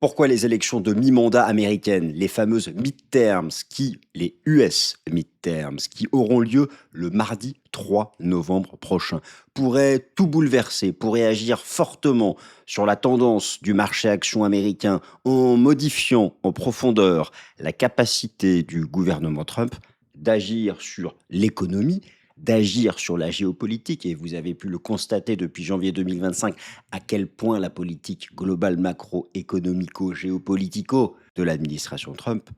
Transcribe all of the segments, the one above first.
Pourquoi les élections de mi-mandat américaines, les fameuses midterms, les US midterms, qui auront lieu le mardi 3 novembre prochain, pourraient tout bouleverser, pourraient agir fortement sur la tendance du marché action américain en modifiant en profondeur la capacité du gouvernement Trump d'agir sur l'économie, d'agir sur la géopolitique, et vous avez pu le constater depuis janvier 2025 à quel point la politique globale macroéconomico-géopolitico de l'administration Trump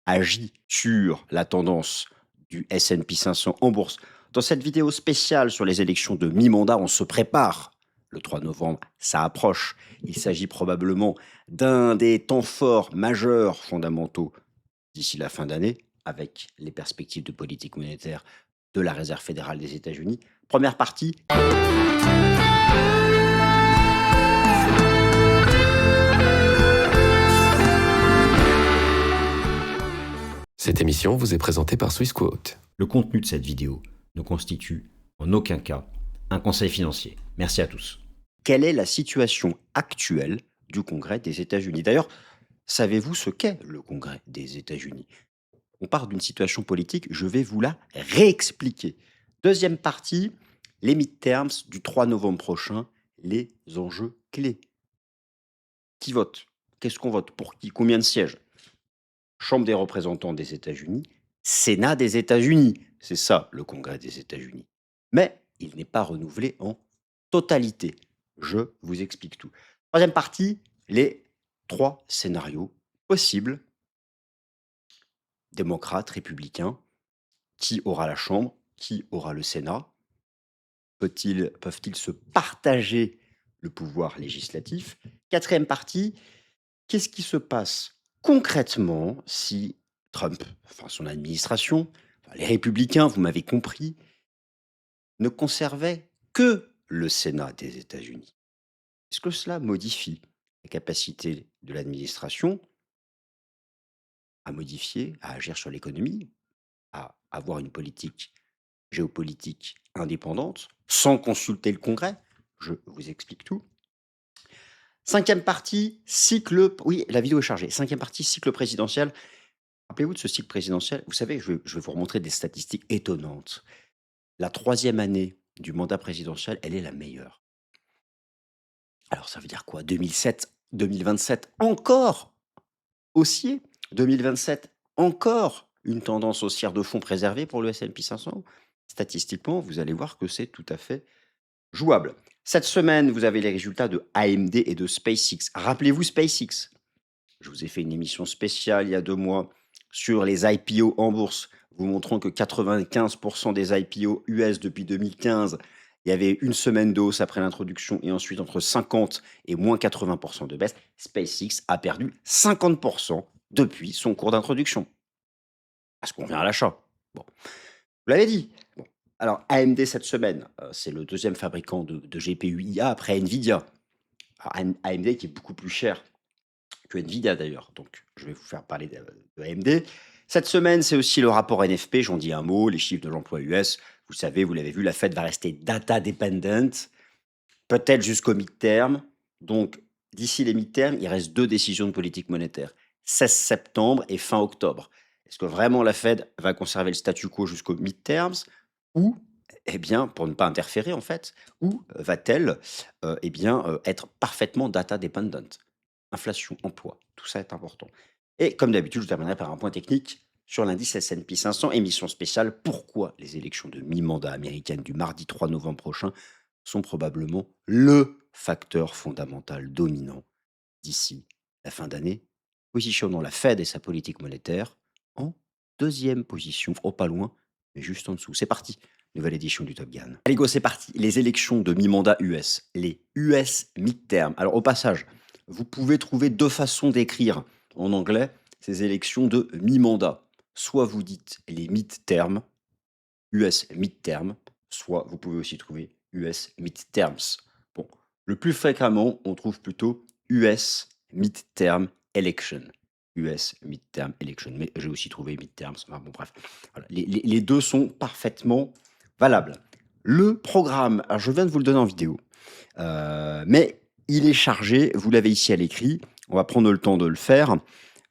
agit sur la tendance du S&P 500 en bourse. Dans cette vidéo spéciale sur les élections de mi-mandat, on se prépare. Le 3 novembre, ça approche. Il s'agit probablement d'un des temps forts majeurs fondamentaux d'ici la fin d'année, avec les perspectives de politique monétaire de la Réserve fédérale des États-Unis. Première partie. Cette émission vous est présentée par Swissquote. Le contenu de cette vidéo ne constitue en aucun cas un conseil financier. Merci à tous. Quelle est la situation actuelle du Congrès des États-Unis? D'ailleurs, savez-vous ce qu'est le Congrès des États-Unis? On part d'une situation politique, je vais vous la réexpliquer. Deuxième partie, les midterms du 3 novembre prochain, les enjeux clés. Qui vote? Qu'est-ce qu'on vote? Pour qui? Combien de sièges? Chambre des représentants des États-Unis, Sénat des États-Unis. C'est ça le Congrès des États-Unis. Mais il n'est pas renouvelé en totalité. Je vous explique tout. Troisième partie, les 3 scénarios possibles. Démocrates, républicains, qui aura la Chambre, qui aura le Sénat? Peuvent-ils se partager le pouvoir législatif? Quatrième partie, qu'est-ce qui se passe concrètement si Trump, enfin son administration, les républicains, vous m'avez compris, ne conservaient que le Sénat des États-Unis? Est-ce que cela modifie la capacité de l'administration à modifier, à agir sur l'économie, à avoir une politique géopolitique indépendante, sans consulter le Congrès? Je vous explique tout. Cinquième partie, cycle. Oui, la vidéo est chargée. Cinquième partie, cycle présidentiel. Rappelez-vous de ce cycle présidentiel. Vous savez, je vais vous remontrer des statistiques étonnantes. La 3e année du mandat présidentiel, elle est la meilleure. Alors, ça veut dire quoi? 2007, 2027, encore haussier. 2027, encore une tendance haussière de fond préservée pour le S&P 500. Statistiquement, vous allez voir que c'est tout à fait jouable. Cette semaine, vous avez les résultats de AMD et de SpaceX. Rappelez-vous SpaceX. Je vous ai fait une émission spéciale il y a 2 mois sur les IPO en bourse, vous montrant que 95% des IPO US depuis 2015, il y avait une semaine de hausse après l'introduction et ensuite entre 50 et moins 80% de baisse. SpaceX a perdu 50% depuis son cours d'introduction. Parce qu'on vient à l'achat. Bon, vous l'avez dit. Bon. Alors, AMD cette semaine, c'est le deuxième fabricant de GPU IA après Nvidia. Alors, AMD qui est beaucoup plus cher que Nvidia d'ailleurs, donc je vais vous faire parler de AMD. Cette semaine, c'est aussi le rapport NFP, j'en dis un mot, les chiffres de l'emploi US. Vous savez, vous l'avez vu, la Fed va rester data dependent, peut-être jusqu'au mid-term. Donc, d'ici les mid-term, il reste 2 décisions de politique monétaire, 16 septembre et fin octobre. Est-ce que vraiment la Fed va conserver le statu quo jusqu'au mid-terms ou, eh bien, pour ne pas interférer en fait, ou va-t-elle être parfaitement data dependent? Inflation, emploi, tout ça est important. Et comme d'habitude, je terminerai par un point technique sur l'indice S&P 500, émission spéciale. Pourquoi les élections de mi-mandat américaines du mardi 3 novembre prochain sont probablement le facteur fondamental dominant d'ici la fin d'année, positionnant la Fed et sa politique monétaire en 2e position, oh pas loin, mais juste en dessous. C'est parti, nouvelle édition du Top Gun. Allez go, c'est parti. Les élections de mi-mandat US, les US midterm. Alors au passage, vous pouvez trouver 2 façons d'écrire en anglais ces élections de mi-mandat. Soit vous dites les midterm, US midterm, soit vous pouvez aussi trouver US midterms. Bon, le plus fréquemment, on trouve plutôt US midterm election. US midterm election, mais j'ai aussi trouvé midterms. Enfin, bon, bref, voilà. Les 2 sont parfaitement valables. Le programme, alors je viens de vous le donner en vidéo, mais il est chargé, vous l'avez ici à l'écrit, On va prendre le temps de le faire.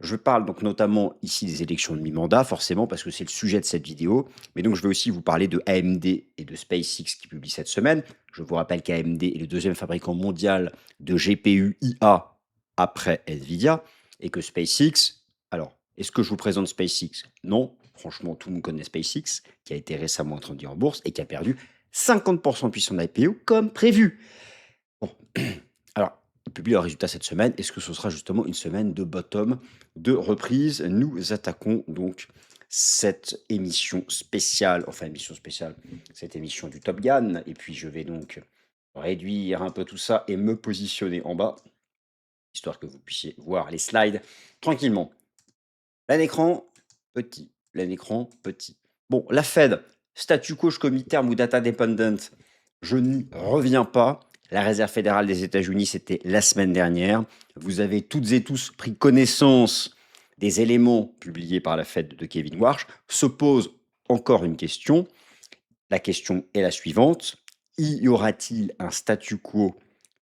Je parle donc notamment ici des élections de mi-mandat, forcément, parce que c'est le sujet de cette vidéo. Mais donc, je vais aussi vous parler de AMD et de SpaceX qui publient cette semaine. Je vous rappelle qu'AMD est le deuxième fabricant mondial de GPU IA après Nvidia et que SpaceX. Alors, est-ce que je vous présente SpaceX? Non. Franchement, tout le monde connaît SpaceX, qui a été récemment introduit en bourse et qui a perdu 50% depuis son IPO comme prévu. Bon, alors, ils publient leurs résultats cette semaine. Est-ce que ce sera justement une semaine de bottom, de reprise? Nous attaquons donc cette émission spéciale, enfin émission spéciale, cette émission du Top Gun. Et puis je vais donc réduire un peu tout ça et me positionner en bas, histoire que vous puissiez voir les slides tranquillement. Plein écran, petit. Plein écran, petit. Bon, la Fed, statu quo terme ou data dependent, je n'y reviens pas. La Réserve fédérale des États-Unis, c'était la semaine dernière. Vous avez toutes et tous pris connaissance des éléments publiés par la Fed de Kevin Warsh. Se pose encore une question. La question est la suivante. Y aura-t-il un statu quo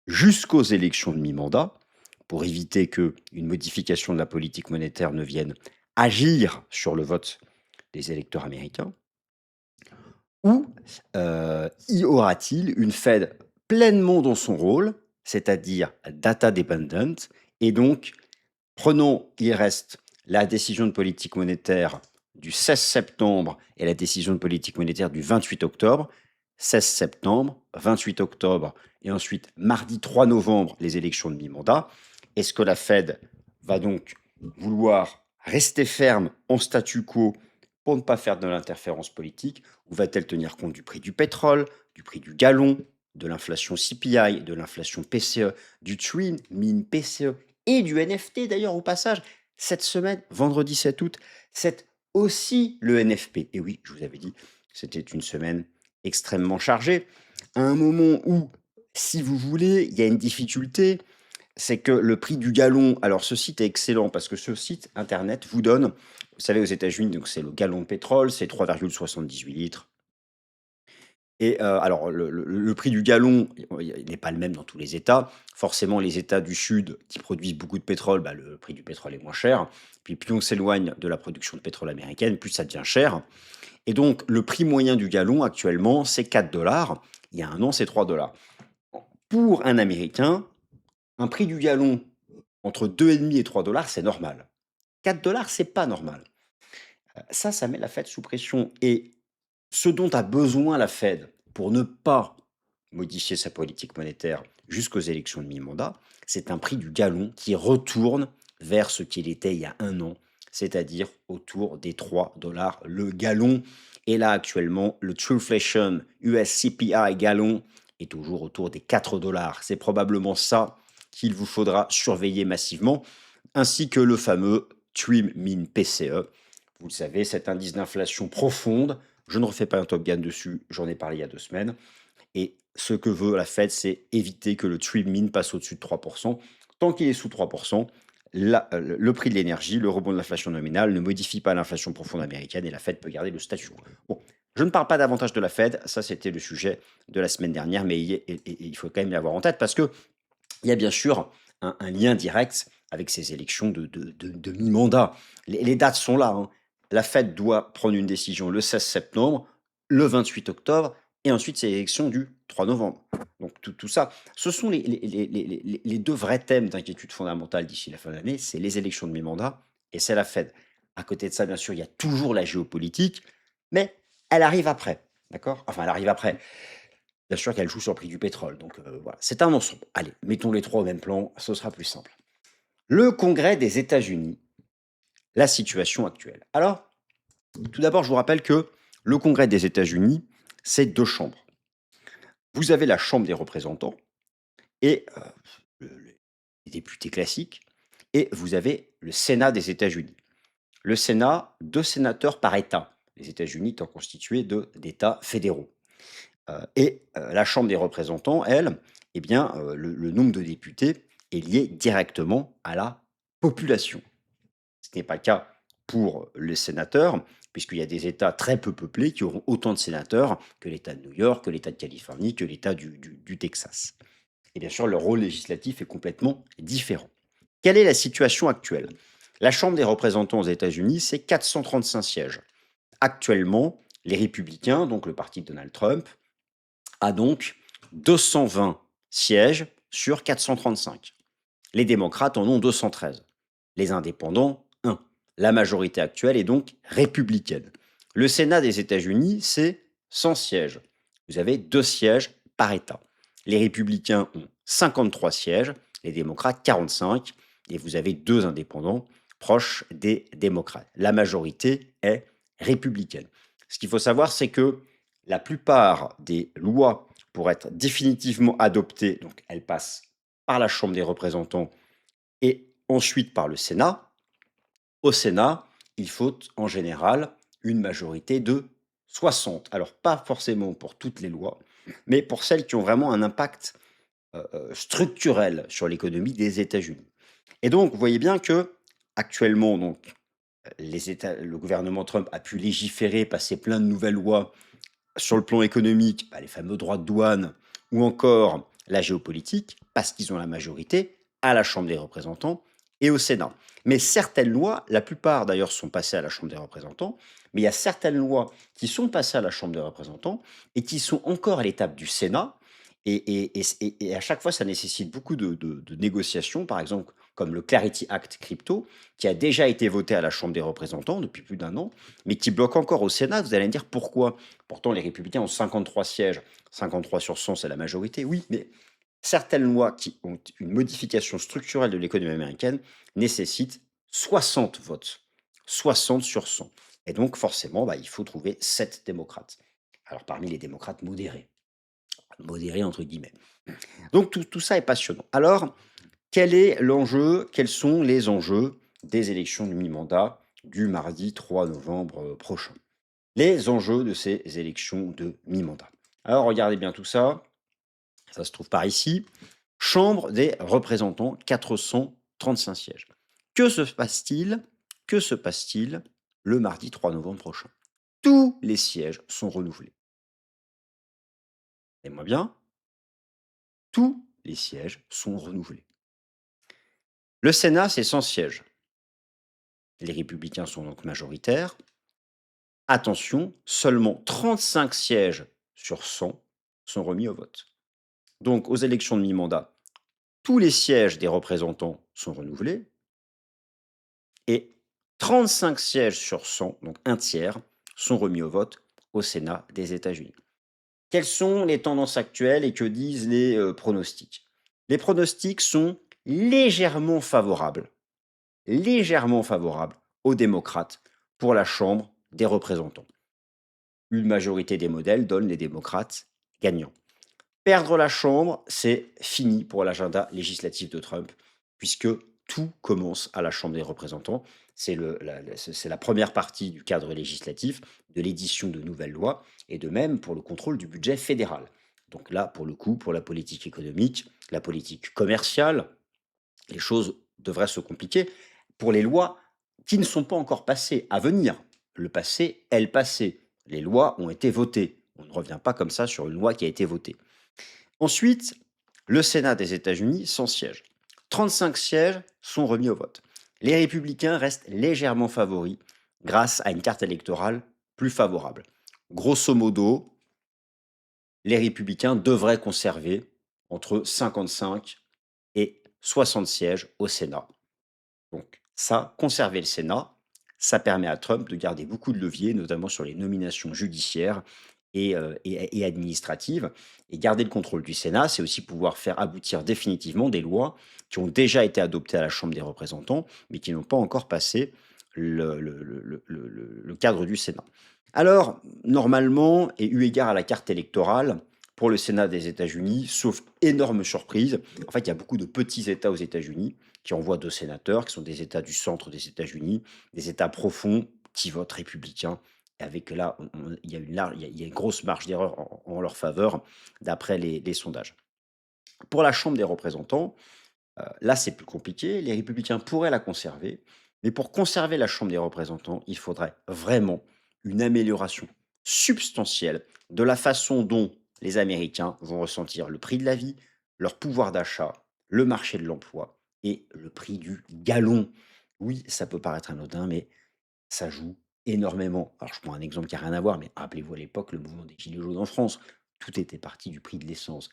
jusqu'aux élections de mi-mandat pour éviter qu'une modification de la politique monétaire ne vienne agir sur le vote des électeurs américains? Ou y aura-t-il une Fed pleinement dans son rôle, c'est-à-dire data dependent, et donc prenons, il reste la décision de politique monétaire du 16 septembre et la décision de politique monétaire du 28 octobre. 16 septembre, 28 octobre et ensuite mardi 3 novembre, les élections de mi-mandat. Est-ce que la Fed va donc vouloir rester ferme en statu quo pour ne pas faire de l'interférence politique ou va-t-elle tenir compte du prix du pétrole, du prix du gallon, de l'inflation CPI, de l'inflation PCE, du TRIM, mine PCE et du NFT d'ailleurs au passage? Cette semaine, vendredi 7 août, c'est aussi le NFP. Et oui, je vous avais dit, c'était une semaine extrêmement chargée. À un moment où, si vous voulez, il y a une difficulté, c'est que le prix du gallon, alors ce site est excellent parce que ce site internet vous donne, vous savez, aux États-Unis, donc c'est le gallon de pétrole, c'est 3,78 litres. Et alors le prix du gallon, il n'est pas le même dans tous les États. Forcément, les États du sud qui produisent beaucoup de pétrole, bah, le prix du pétrole est moins cher. Puis plus on s'éloigne de la production de pétrole américaine, plus ça devient cher. Et donc le prix moyen du gallon actuellement, c'est 4 $. Il y a un an, c'est 3 $. Pour un Américain, un prix du gallon entre 2,5 et 3 $, c'est normal. 4 $, c'est pas normal. Ça met la Fed sous pression. Et ce dont a besoin la Fed pour ne pas modifier sa politique monétaire jusqu'aux élections de mi-mandat, c'est un prix du gallon qui retourne vers ce qu'il était il y a un an, c'est-à-dire autour des 3 $ le gallon. Et là, actuellement, le Trueflation US CPI gallon est toujours autour des 4 $. C'est probablement ça qu'il vous faudra surveiller massivement, ainsi que le fameux Trim Min PCE. Vous le savez, cet indice d'inflation profonde. Je ne refais pas un Top Gun dessus, j'en ai parlé il y a 2 semaines. Et ce que veut la Fed, c'est éviter que le Trim Min passe au-dessus de 3%. Tant qu'il est sous 3%, le prix de l'énergie, le rebond de l'inflation nominale ne modifie pas l'inflation profonde américaine et la Fed peut garder le statu quo. Bon, je ne parle pas davantage de la Fed, ça c'était le sujet de la semaine dernière, mais il faut quand même l'avoir en tête parce que il y a bien sûr un lien direct avec ces élections de mi-mandat. Les dates sont là, hein. La Fed doit prendre une décision le 16 septembre, le 28 octobre, et ensuite c'est l'élection du 3 novembre. Donc tout ça, ce sont les deux vrais thèmes d'inquiétude fondamentale d'ici la fin de l'année, c'est les élections de mi-mandat et c'est la Fed. À côté de ça, bien sûr, il y a toujours la géopolitique, mais elle arrive après, d'accord? Enfin, elle arrive après. Bien sûr qu'elle joue sur le prix du pétrole, donc voilà, c'est un ensemble. Allez, mettons les 3 au même plan, ce sera plus simple. Le Congrès des États-Unis, la situation actuelle. Alors, tout d'abord, je vous rappelle que le Congrès des États-Unis, c'est 2 chambres. Vous avez la Chambre des représentants et les députés classiques et vous avez le Sénat des États-Unis. Le Sénat, 2 sénateurs par État, les États-Unis étant constitués d'États fédéraux. La Chambre des représentants, elle, eh bien, le nombre de députés est lié directement à la population. Ce n'est pas le cas pour les sénateurs, puisqu'il y a des États très peu peuplés qui auront autant de sénateurs que l'État de New York, que l'État de Californie, que l'État du Texas. Et bien sûr, leur rôle législatif est complètement différent. Quelle est la situation actuelle? La Chambre des représentants aux États-Unis, c'est 435 sièges. Actuellement, les républicains, donc le parti de Donald Trump, a donc 220 sièges sur 435. Les démocrates en ont 213. Les indépendants, 1. La majorité actuelle est donc républicaine. Le Sénat des États-Unis, c'est 100 sièges. Vous avez 2 sièges par État. Les républicains ont 53 sièges, les démocrates 45, et vous avez 2 indépendants proches des démocrates. La majorité est républicaine. Ce qu'il faut savoir, c'est que la plupart des lois, pour être définitivement adoptées, donc elles passent par la Chambre des représentants et ensuite par le Sénat. Au Sénat, il faut en général une majorité de 60. Alors pas forcément pour toutes les lois, mais pour celles qui ont vraiment un impact structurel sur l'économie des États-Unis. Et donc, vous voyez bien que actuellement, donc, le gouvernement Trump a pu légiférer, passer plein de nouvelles lois sur le plan économique, les fameux droits de douane ou encore la géopolitique, parce qu'ils ont la majorité à la Chambre des représentants et au Sénat. Mais certaines lois, la plupart d'ailleurs sont passées à la Chambre des représentants, mais il y a certaines lois qui sont passées à la Chambre des représentants et qui sont encore à l'étape du Sénat. Et à chaque fois, ça nécessite beaucoup de négociations, par exemple comme le Clarity Act crypto, qui a déjà été voté à la Chambre des représentants depuis plus d'un an, mais qui bloque encore au Sénat. Vous allez me dire pourquoi? Pourtant, les républicains ont 53 sièges. 53 sur 100, c'est la majorité, oui, mais certaines lois qui ont une modification structurelle de l'économie américaine nécessitent 60 votes. 60 sur 100. Et donc, forcément, il faut trouver 7 démocrates. Alors, parmi les démocrates modérés. Modérés, entre guillemets. Donc, tout ça est passionnant. Alors, quel est l'enjeu? Quels sont les enjeux des élections du mi-mandat du mardi 3 novembre prochain? Les enjeux de ces élections de mi-mandat. Alors, regardez bien tout ça. Ça se trouve par ici. Chambre des représentants, 435 sièges. Que se passe-t-il? Que se passe-t-il le mardi 3 novembre prochain? Tous les sièges sont renouvelés. Et moi bien, tous les sièges sont renouvelés. Le Sénat, c'est 100 sièges. Les républicains sont donc majoritaires. Attention, seulement 35 sièges sur 100 sont remis au vote. Donc, aux élections de mi-mandat, tous les sièges des représentants sont renouvelés et 35 sièges sur 100, donc un tiers, sont remis au vote au Sénat des États-Unis. Quelles sont les tendances actuelles et que disent les pronostics? Les pronostics sont légèrement favorables aux démocrates pour la Chambre des représentants. Une majorité des modèles donne les démocrates gagnants. Perdre la Chambre, c'est fini pour l'agenda législatif de Trump, puisque tout commence à la Chambre des représentants. C'est la première partie du cadre législatif, de l'édition de nouvelles lois, et de même pour le contrôle du budget fédéral. Donc là, pour le coup, pour la politique économique, la politique commerciale, les choses devraient se compliquer. Pour les lois qui ne sont pas encore passées, à venir, le passé est le passé. Les lois ont été votées. On ne revient pas comme ça sur une loi qui a été votée. Ensuite, le Sénat des États-Unis, 100 sièges. 35 sièges sont remis au vote. Les républicains restent légèrement favoris grâce à une carte électorale plus favorable. Grosso modo, les républicains devraient conserver entre 55 et 60 sièges au Sénat. Donc ça, conserver le Sénat, ça permet à Trump de garder beaucoup de leviers, notamment sur les nominations judiciaires et administratives. Et garder le contrôle du Sénat, c'est aussi pouvoir faire aboutir définitivement des lois qui ont déjà été adoptées à la Chambre des représentants, mais qui n'ont pas encore passé le cadre du Sénat. Alors, normalement, et eu égard à la carte électorale, pour le Sénat des États-Unis, sauf énorme surprise, en fait, il y a beaucoup de petits États aux États-Unis qui envoient 2 sénateurs, qui sont des États du centre des États-Unis, des États profonds qui votent républicains. Et avec là, il y a une grosse marge d'erreur en leur faveur, d'après les sondages. Pour la Chambre des représentants, là, c'est plus compliqué. Les républicains pourraient la conserver, mais pour conserver la Chambre des représentants, il faudrait vraiment une amélioration substantielle de la façon dont les Américains vont ressentir le prix de la vie, leur pouvoir d'achat, le marché de l'emploi et le prix du gallon. Oui, ça peut paraître anodin, mais ça joue énormément. Alors, je prends un exemple qui a rien à voir, mais rappelez-vous à l'époque, le mouvement des gilets jaunes en France, tout était parti du prix de l'essence.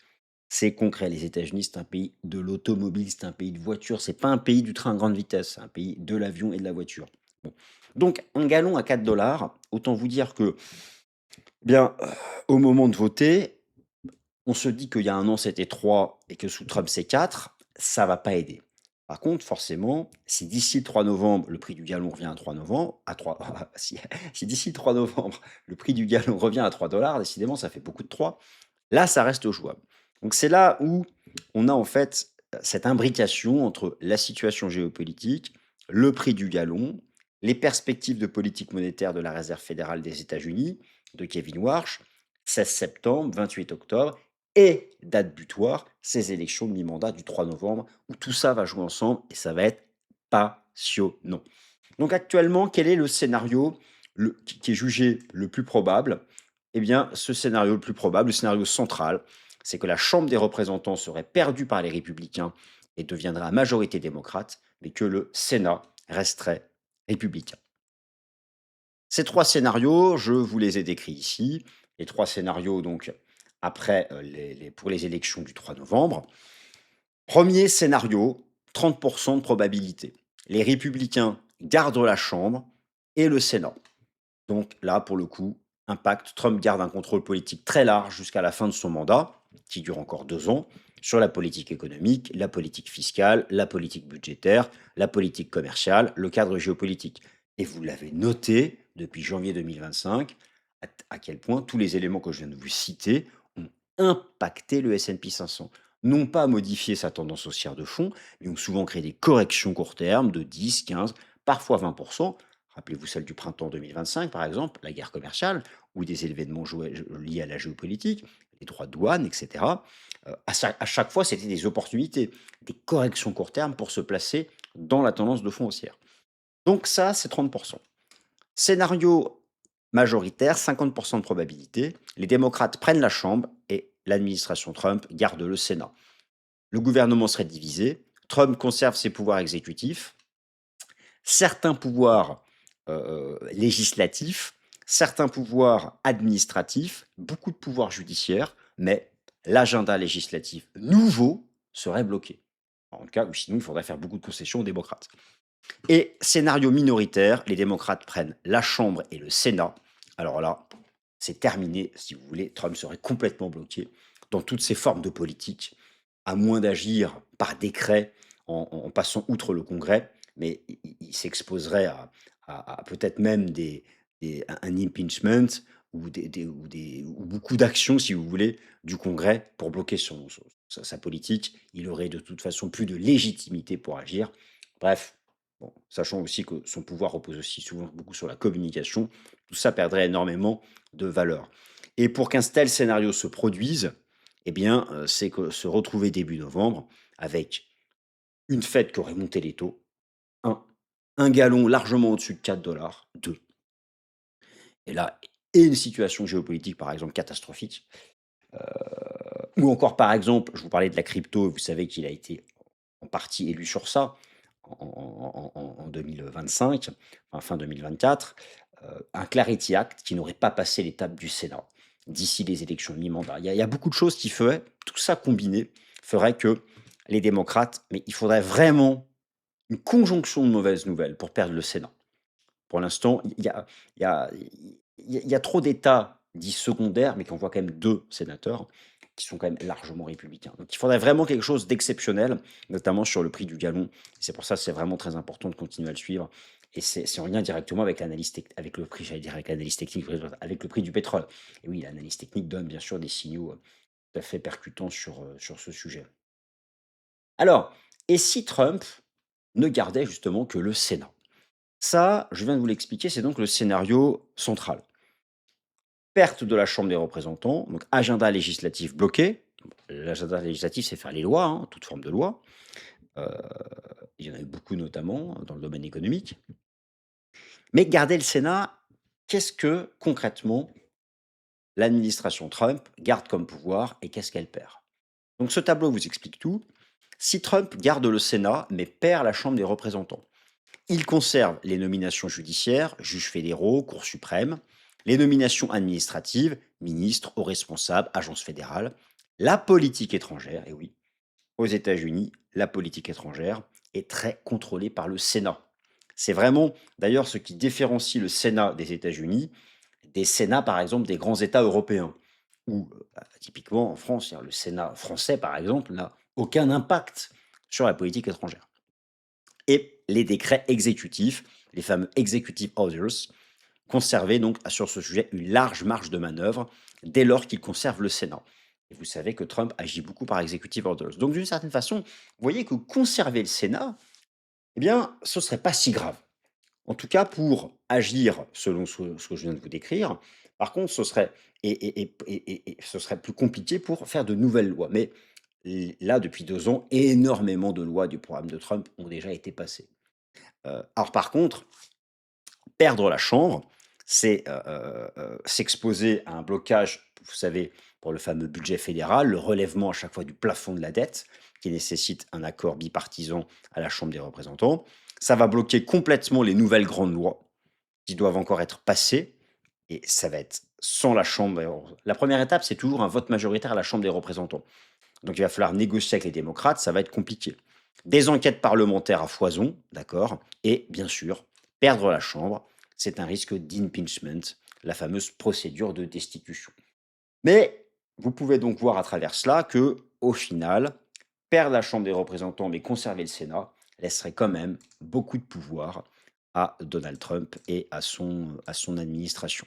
C'est concret, les États-Unis, c'est un pays de l'automobile, c'est un pays de voiture, c'est pas un pays du train à grande vitesse, c'est un pays de l'avion et de la voiture. Bon. Donc, un gallon à 4 $, autant vous dire que, bien, au moment de voter, on se dit qu'il y a un an, c'était 3 et que sous Trump, c'est 4, ça va pas aider. Par contre, forcément, si d'ici le 3 novembre, le prix du gallon revient à 3 novembre, à 3, si d'ici le 3 novembre, le prix du gallon revient à 3 $, décidément, ça fait beaucoup de 3. Là, ça reste jouable. Donc, c'est là où on a en fait cette imbrication entre la situation géopolitique, le prix du gallon, les perspectives de politique monétaire de la Réserve fédérale des États-Unis, de Kevin Warsh, 16 septembre, 28 octobre, et date butoir, ces élections de mi-mandat du 3 novembre, où tout ça va jouer ensemble et ça va être passionnant. Donc actuellement, quel est le scénario qui est jugé le plus probable? Eh bien, ce scénario le plus probable, le scénario central, c'est que la Chambre des représentants serait perdue par les républicains et deviendrait à majorité démocrate, mais que le Sénat resterait républicain. Ces 3 scénarios, je vous les ai décrits ici. Les 3 scénarios donc après, pour les élections du 3 novembre. Premier scénario, 30 de probabilité. Les républicains gardent la Chambre et le Sénat. Donc là, pour le coup, impact, Trump garde un contrôle politique très large jusqu'à la fin de son mandat, qui dure encore 2 ans, sur la politique économique, la politique fiscale, la politique budgétaire, la politique commerciale, le cadre géopolitique. Et vous l'avez noté depuis janvier 2025, à quel point tous les éléments que je viens de vous citer ont impacté le S&P 500. Non pas modifié sa tendance haussière de fond, mais ont souvent créé des corrections court terme de 10, 15, parfois 20%. Rappelez-vous celle du printemps 2025, par exemple, la guerre commerciale, ou des événements liés à la géopolitique, les droits de douane, etc. À chaque fois, c'était des opportunités, des corrections court terme pour se placer dans la tendance de fond haussière. Donc ça, c'est 30%. Scénario majoritaire, 50% de probabilité, les démocrates prennent la Chambre et l'administration Trump garde le Sénat. Le gouvernement serait divisé, Trump conserve ses pouvoirs exécutifs, certains pouvoirs législatifs, certains pouvoirs administratifs, beaucoup de pouvoirs judiciaires, mais l'agenda législatif nouveau serait bloqué. En tout cas, ou sinon, il faudrait faire beaucoup de concessions aux démocrates. Et scénario minoritaire, les démocrates prennent la Chambre et le Sénat. Alors là, c'est terminé, si vous voulez, Trump serait complètement bloqué dans toutes ses formes de politique, à moins d'agir par décret en passant outre le Congrès, mais il s'exposerait à peut-être même un impeachment ou beaucoup d'actions, si vous voulez, du Congrès pour bloquer sa politique. Il aurait de toute façon plus de légitimité pour agir. Bref, bon, sachant aussi que son pouvoir repose aussi souvent beaucoup sur la communication, tout ça perdrait énormément de valeur. Et pour qu'un tel scénario se produise, eh bien, c'est que se retrouver début novembre avec une Fed qui aurait monté les taux, un, un gallon largement au-dessus de 4 $, deux, et là, et une situation géopolitique, par exemple, catastrophique, ou encore, par exemple, je vous parlais de la crypto, vous savez qu'il a été en partie élu sur ça en 2025, enfin fin 2024, un Clarity Act qui n'aurait pas passé l'étape du Sénat d'ici les élections de mi-mandat. Il y a beaucoup de choses qui feraient, tout ça combiné, ferait que les démocrates, mais il faudrait vraiment une conjonction de mauvaises nouvelles pour perdre le Sénat. Pour l'instant, il y a trop d'États dits secondaires, mais qu'on voit quand même 2 sénateurs qui sont quand même largement républicains. Donc il faudrait vraiment quelque chose d'exceptionnel, notamment sur le prix du gallon. C'est pour ça que c'est vraiment très important de continuer à le suivre. Et c'est en lien directement avec avec le prix, j'allais dire avec l'analyse technique, avec le prix du pétrole. Et oui, l'analyse technique donne bien sûr des signaux tout à fait percutants sur ce sujet. Alors, et si Trump ne gardait justement que le Sénat? Ça, je viens de vous l'expliquer, c'est donc le scénario central. Perte de la Chambre des représentants, donc agenda législatif bloqué. L'agenda législatif, c'est faire les lois, hein, toute forme de loi. Heu, il y en a eu beaucoup notamment dans le domaine économique. Mais garder le Sénat, qu'est-ce que concrètement l'administration Trump garde comme pouvoir et qu'est-ce qu'elle perd? Donc ce tableau vous explique tout. Si Trump garde le Sénat, mais perd la Chambre des représentants, il conserve les nominations judiciaires, juges fédéraux, Cour suprême, les nominations administratives, ministres, hauts responsables, agences fédérales, la politique étrangère, et oui, aux États-Unis, la politique étrangère est très contrôlée par le Sénat. C'est vraiment d'ailleurs ce qui différencie le Sénat des États-Unis des Sénats, par exemple, des grands États européens. Où, typiquement en France, le Sénat français, par exemple, n'a aucun impact sur la politique étrangère. Et les décrets exécutifs, les fameux executive orders, conservaient donc sur ce sujet une large marge de manœuvre dès lors qu'il conserve le Sénat. Et vous savez que Trump agit beaucoup par executive orders. Donc d'une certaine façon, vous voyez que conserver le Sénat, eh bien, ce ne serait pas si grave. En tout cas, pour agir selon ce que je viens de vous décrire, par contre, ce serait et ce serait plus compliqué pour faire de nouvelles lois. Mais là, depuis 2 ans, énormément de lois du programme de Trump ont déjà été passées. Alors par contre, perdre la chambre, c'est, s'exposer à un blocage, vous savez, pour le fameux budget fédéral, le relèvement à chaque fois du plafond de la dette, qui nécessite un accord bipartisan à la Chambre des représentants. Ça va bloquer complètement les nouvelles grandes lois qui doivent encore être passées et ça va être sans la Chambre la première étape, c'est toujours un vote majoritaire à la Chambre des représentants. Donc il va falloir négocier avec les démocrates, ça va être compliqué. Des enquêtes parlementaires à foison, d'accord, et bien sûr, perdre la Chambre, c'est un risque d'impeachment, la fameuse procédure de destitution. Mais vous pouvez donc voir à travers cela que, au final, perdre la Chambre des représentants mais conserver le Sénat laisserait quand même beaucoup de pouvoir à Donald Trump et à son administration.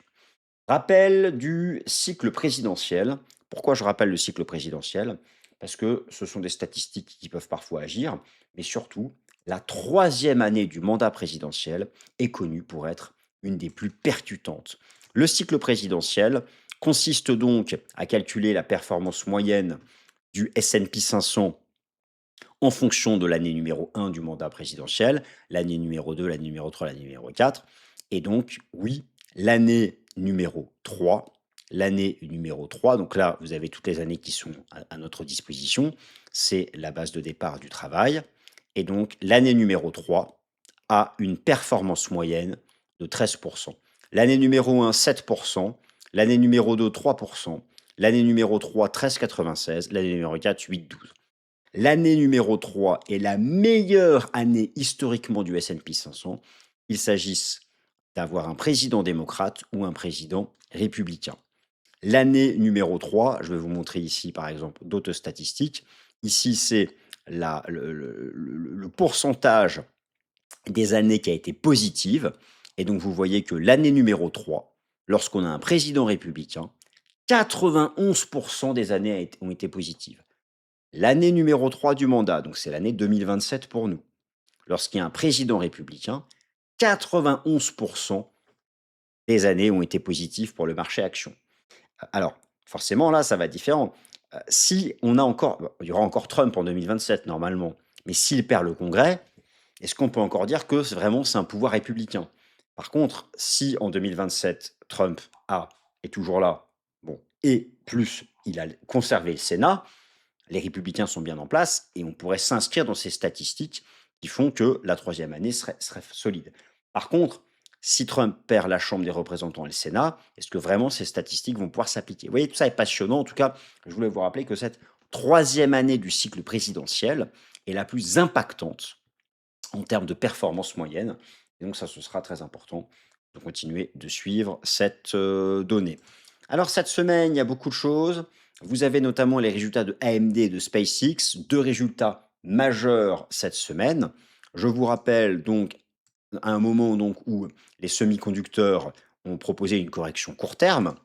Rappel du cycle présidentiel. Pourquoi je rappelle le cycle présidentiel? Parce que ce sont des statistiques qui peuvent parfois agir, mais surtout, la troisième année du mandat présidentiel est connue pour être une des plus percutantes. Le cycle présidentiel consiste donc à calculer la performance moyenne du S&P 500 en fonction de l'année numéro 1 du mandat présidentiel, l'année numéro 2, l'année numéro 3, l'année numéro 4. Et donc, oui, l'année numéro 3, l'année numéro 3, donc là, vous avez toutes les années qui sont à notre disposition, c'est la base de départ du travail. Et donc, l'année numéro 3 a une performance moyenne de 13%. L'année numéro 1, 7%. L'année numéro 2, 3%. L'année numéro 3, 13,96. L'année numéro 4, 8,12. L'année numéro 3 est la meilleure année historiquement du S&P 500. Il s'agisse d'avoir un président démocrate ou un président républicain. L'année numéro 3, je vais vous montrer ici par exemple d'autres statistiques. Ici, c'est le pourcentage des années qui a été positive. Et donc, vous voyez que l'année numéro 3, lorsqu'on a un président républicain, 91% des années ont été positives. L'année numéro 3 du mandat, donc c'est l'année 2027 pour nous. Lorsqu'il y a un président républicain, 91% des années ont été positives pour le marché action. Alors, forcément, là, ça va être différent. Si on a encore, il y aura encore Trump en 2027 normalement, mais s'il perd le Congrès, est-ce qu'on peut encore dire que c'est un pouvoir républicain? Par contre, si en 2027 Trump est toujours là, bon, et plus il a conservé le Sénat, les républicains sont bien en place et on pourrait s'inscrire dans ces statistiques qui font que la troisième année serait solide. Par contre, si Trump perd la Chambre des représentants et le Sénat, est-ce que vraiment ces statistiques vont pouvoir s'appliquer? Vous voyez, tout ça est passionnant. En tout cas, je voulais vous rappeler que cette troisième année du cycle présidentiel est la plus impactante en termes de performance moyenne. Et donc ça, ce sera très important de continuer de suivre cette donnée. Alors cette semaine, il y a beaucoup de choses. Vous avez notamment les résultats de AMD et de SpaceX, deux résultats majeurs cette semaine. Je vous rappelle donc à un moment donc où les semi-conducteurs ont proposé une correction court terme.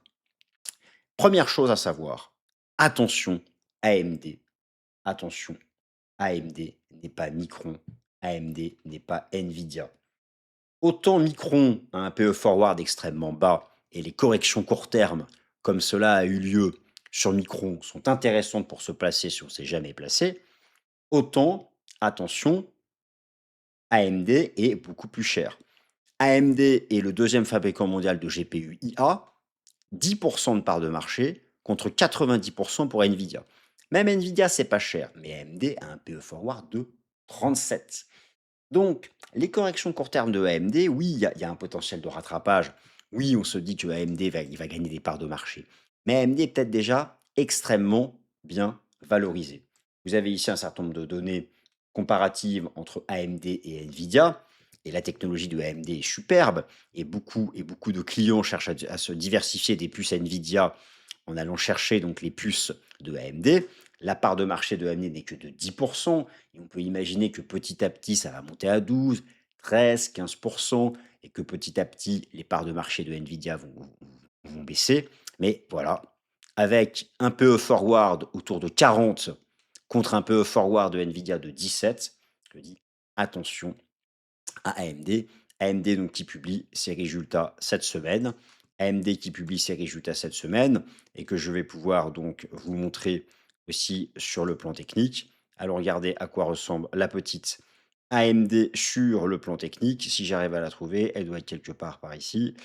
Première chose à savoir, attention AMD, attention, AMD n'est pas Micron, AMD n'est pas Nvidia. Autant Micron a un PE forward extrêmement bas et les corrections court terme, comme cela a eu lieu sur Micron, sont intéressantes pour se placer si on ne s'est jamais placé, autant, attention, AMD est beaucoup plus cher. AMD est le deuxième fabricant mondial de GPU IA, 10% de part de marché contre 90% pour Nvidia. Même Nvidia, c'est pas cher, mais AMD a un PE forward de 37. Donc, les corrections court terme de AMD, oui, il y a un potentiel de rattrapage. Oui, on se dit que AMD il va gagner des parts de marché. Mais AMD est peut-être déjà extrêmement bien valorisé. Vous avez ici un certain nombre de données comparatives entre AMD et Nvidia. Et la technologie de AMD est superbe. Et beaucoup de clients cherchent à se diversifier des puces Nvidia en allant chercher donc les puces de AMD. La part de marché de AMD n'est que de 10%. Et on peut imaginer que petit à petit, ça va monter à 12, 13, 15%, et que petit à petit, les parts de marché de Nvidia vont baisser. Mais voilà, avec un PE forward autour de 40 contre un PE forward de Nvidia de 17, je dis attention à AMD. AMD donc, qui publie ses résultats cette semaine. AMD qui publie ses résultats cette semaine et que je vais pouvoir donc vous montrer aussi sur le plan technique. Alors regardez à quoi ressemble la petite AMD sur le plan technique. Si j'arrive à la trouver, elle doit être quelque part par ici.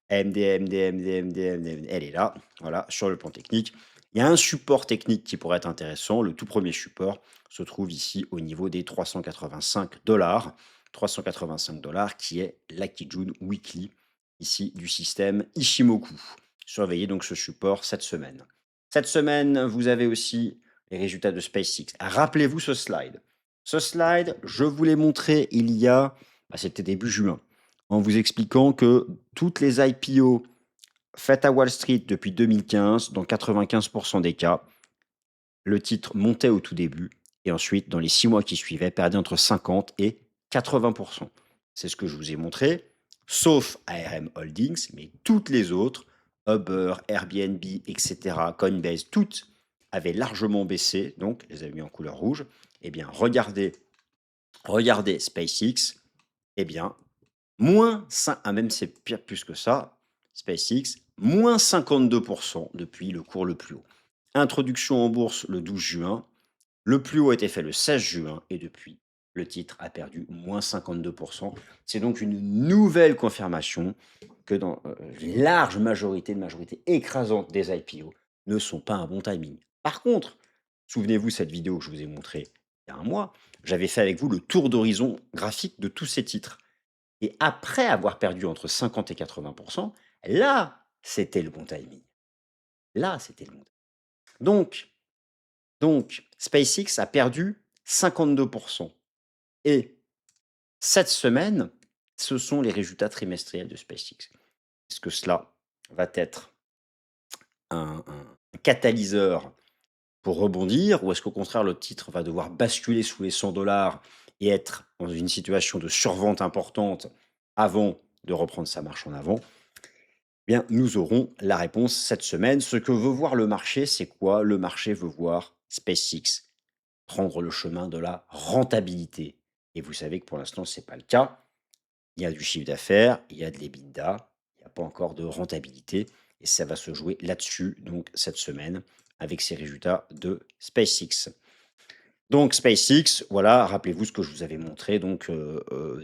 AMD, AMD, AMD, AMD, AMD, elle est là, voilà, sur le plan technique. Il y a un support technique qui pourrait être intéressant. Le tout premier support se trouve ici au niveau des 385 dollars. 385 dollars qui est l'Akijun Weekly ici du système Ishimoku. Surveillez donc ce support cette semaine. Cette semaine, vous avez aussi les résultats de SpaceX. Rappelez-vous ce slide. Ce slide, je vous l'ai montré il y a, c'était début juin, en vous expliquant que toutes les IPO faites à Wall Street depuis 2015, dans 95% des cas, le titre montait au tout début et ensuite, dans les 6 mois qui suivaient, perdait entre 50 et 80%. C'est ce que je vous ai montré, sauf ARM Holdings, mais toutes les autres, Uber, Airbnb, etc., Coinbase, toutes avaient largement baissé, donc les avez mis en couleur rouge. Eh bien, regardez SpaceX, eh bien, moins 5, ah même c'est pire plus que ça, SpaceX, moins 52% depuis le cours le plus haut. Introduction en bourse le 12 juin, le plus haut a été fait le 16 juin et depuis, le titre a perdu moins 52%. C'est donc une nouvelle confirmation que dans une large majorité, une majorité écrasante des IPO ne sont pas un bon timing. Par contre, souvenez-vous cette vidéo que je vous ai montrée il y a un mois, j'avais fait avec vous le tour d'horizon graphique de tous ces titres. Et après avoir perdu entre 50 et 80%, là, c'était le bon timing. Là, c'était le bon timing. Donc, SpaceX a perdu 52%. Et cette semaine, ce sont les résultats trimestriels de SpaceX. Est-ce que cela va être un catalyseur pour rebondir ou est-ce qu'au contraire, le titre va devoir basculer sous les 100 dollars et être dans une situation de survente importante avant de reprendre sa marche en avant? Bien, nous aurons la réponse cette semaine. Ce que veut voir le marché, c'est quoi? Le marché veut voir SpaceX prendre le chemin de la rentabilité. Et vous savez que pour l'instant, ce n'est pas le cas. Il y a du chiffre d'affaires, il y a de l'EBITDA, il n'y a pas encore de rentabilité. Et ça va se jouer là-dessus, donc cette semaine, avec ces résultats de SpaceX. Donc SpaceX, voilà, rappelez-vous ce que je vous avais montré donc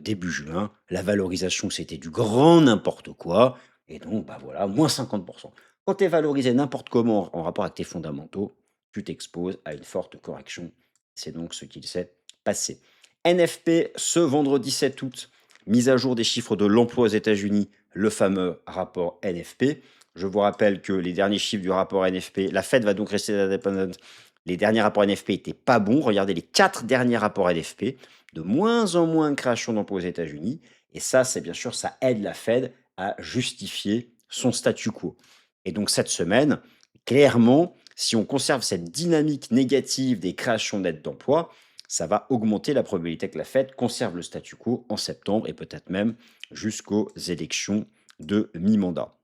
début juin, la valorisation c'était du grand n'importe quoi, et donc bah voilà, moins 50%. Quand tu es valorisé n'importe comment en rapport avec tes fondamentaux, tu t'exposes à une forte correction. C'est donc ce qu'il s'est passé. NFP, ce vendredi 7 août, mise à jour des chiffres de l'emploi aux États-Unis, le fameux rapport NFP. Je vous rappelle que les derniers chiffres du rapport NFP, la Fed va donc rester indépendante. Les derniers rapports NFP étaient pas bons. Regardez les 4 derniers rapports NFP. De moins en moins de création d'emplois aux États-Unis. Et ça, c'est bien sûr, ça aide la Fed à justifier son statu quo. Et donc cette semaine, clairement, si on conserve cette dynamique négative des créations nettes d'emplois, ça va augmenter la probabilité que la Fed conserve le statu quo en septembre et peut-être même jusqu'aux élections de mi-mandat.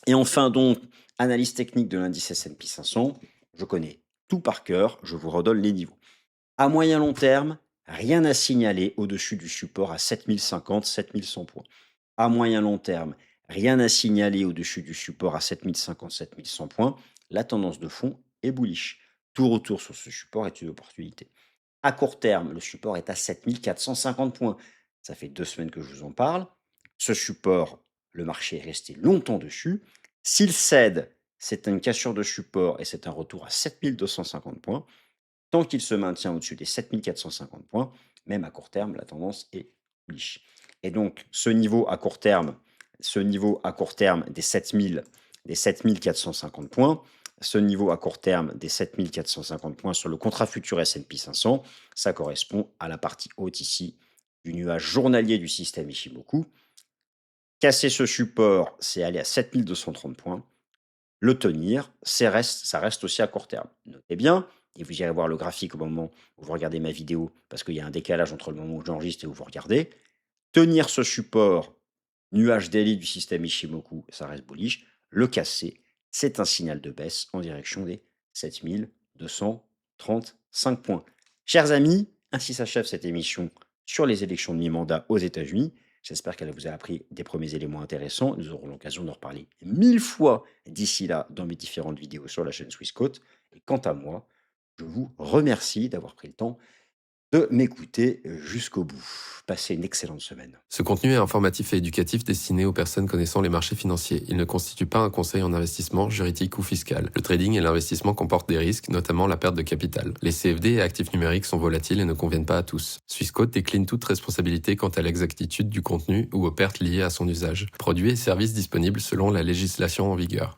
Et enfin donc, analyse technique de l'indice S&P 500, je connais tout par cœur, je vous redonne les niveaux. À moyen long terme, rien à signaler au-dessus du support à 7050, 7100 points. À moyen long terme, rien à signaler au-dessus du support à 7050, 7100 points. La tendance de fond est bullish. Tout retour sur ce support est une opportunité. À court terme, le support est à 7450 points. Ça fait 2 semaines que je vous en parle. Ce support, le marché est resté longtemps dessus. S'il cède, c'est une cassure de support et c'est un retour à 7250 points. Tant qu'il se maintient au-dessus des 7450 points, même à court terme, la tendance est bullish. Et donc, ce niveau à court terme des 7450 points, ce niveau à court terme des 7450 points sur le contrat futur S&P 500, ça correspond à la partie haute ici du nuage journalier du système Ishimoku. Casser ce support, c'est aller à 7230 points. Le tenir, ça reste aussi à court terme. Notez bien, et vous irez voir le graphique au moment où vous regardez ma vidéo, parce qu'il y a un décalage entre le moment où j'enregistre et où vous regardez. Tenir ce support, nuage daily du système Ishimoku, ça reste bullish. Le casser, c'est un signal de baisse en direction des 7235 points. Chers amis, ainsi s'achève cette émission sur les élections de mi-mandat aux États-Unis. J'espère qu'elle vous a appris des premiers éléments intéressants. Nous aurons l'occasion d'en reparler 1000 fois d'ici là dans mes différentes vidéos sur la chaîne Swissquote. Et quant à moi, je vous remercie d'avoir pris le temps de m'écouter jusqu'au bout. Passez une excellente semaine. Ce contenu est informatif et éducatif destiné aux personnes connaissant les marchés financiers. Il ne constitue pas un conseil en investissement, juridique ou fiscal. Le trading et l'investissement comportent des risques, notamment la perte de capital. Les CFD et actifs numériques sont volatiles et ne conviennent pas à tous. Swissquote décline toute responsabilité quant à l'exactitude du contenu ou aux pertes liées à son usage. Produits et services disponibles selon la législation en vigueur.